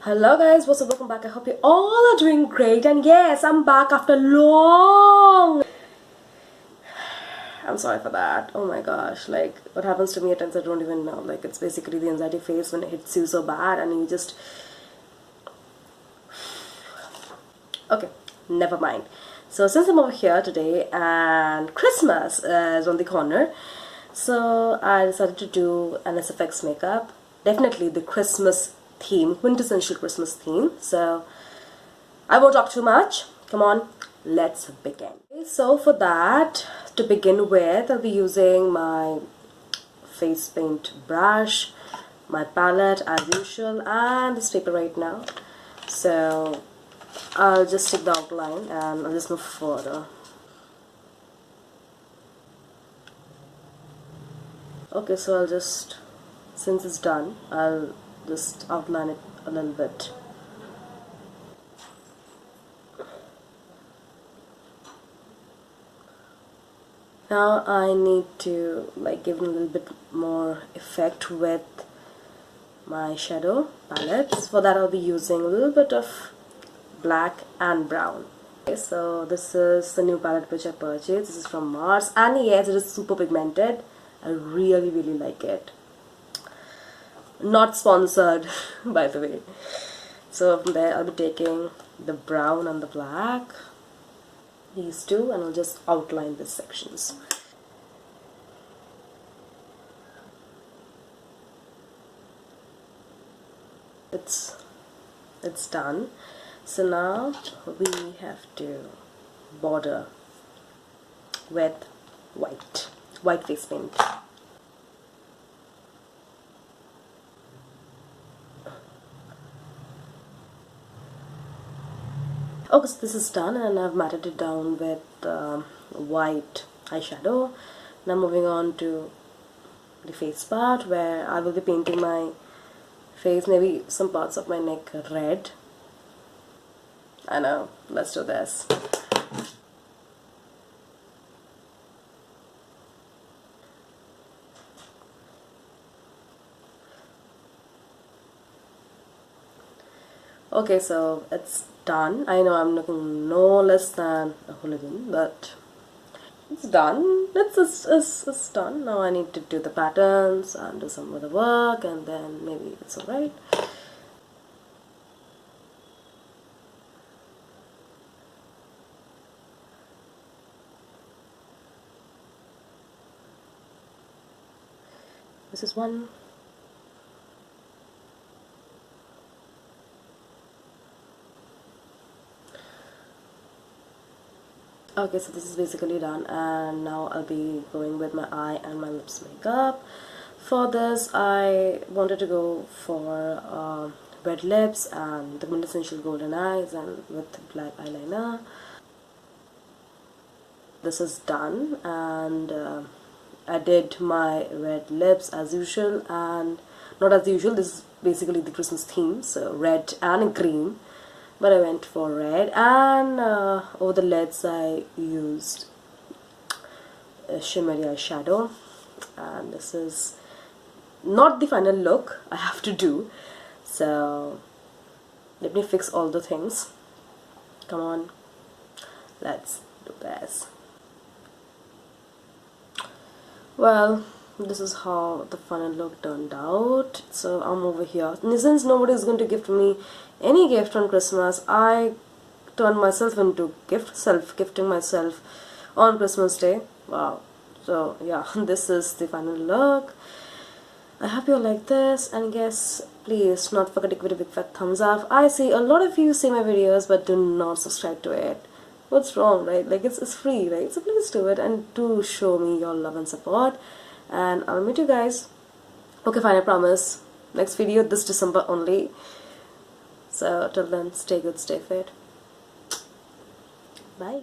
Hello guys, what's up? Welcome back. I hope you all are doing great, and yes, I'm back after long. I'm sorry for that. Oh my gosh, like what happens to me at times I don't even know. Like it's basically the anxiety phase when it hits you so bad and you just... Okay, never mind. So since I'm over here today and Christmas is on the corner, so I decided to do an SFX makeup. Definitely the Christmas theme, quintessential Christmas theme. So I won't talk too much. Come on, let's begin. So for that, to begin with, I'll be using my face paint brush, my palette as usual, and this paper right now. So I'll just take the outline and I'll just move further. Okay, so I'll just, since it's done, I'll just outline it a little bit. Now I need to like give it a little bit more effect with my shadow palettes. For that I'll be using a little bit of black and brown. Okay, so this is the new palette which I purchased. This is from Mars, and yes, it is super pigmented. I really like it. Not sponsored by the way. So from there I'll be taking the brown and the black, these two, and I'll just outline these sections. It's done. So now we have to border with white face paint. Okay, so this is done and I've matted it down with white eyeshadow. Now moving on to the face part, where I will be painting my face, maybe some parts of my neck red. I know, let's do this. Okay, so it's done. I know I'm looking no less than a hooligan, but it's done. It's done. Now I need to do the patterns and do some other work, and then maybe it's alright. This is one. Okay, so this is basically done, and now I'll be going with my eye and my lips makeup. For this, I wanted to go for red lips and the quintessential golden eyes, and with black eyeliner. This is done, and I did my red lips as usual, and not as usual, this is basically the Christmas theme, so red and green. But I went for red, and over the lids I used a shimmery eyeshadow, and this is not the final look I have to do, so let me fix all the things. Come on, let's do this. Well, this is how the final look turned out. So I'm over here, and since nobody is going to gift me any gift on Christmas, I turned myself into self-gifting myself on Christmas Day. Wow. So yeah, this is the final look. I hope you like this, and yes, please not forget to give it a big fat thumbs up. I see a lot of you see my videos but do not subscribe to it. What's wrong, right? Like it's free, right? So please do it, and do show me your love and support, and I'll meet you guys. Okay, fine, I promise. Next video this December only. So till then, stay good, stay fit. Bye.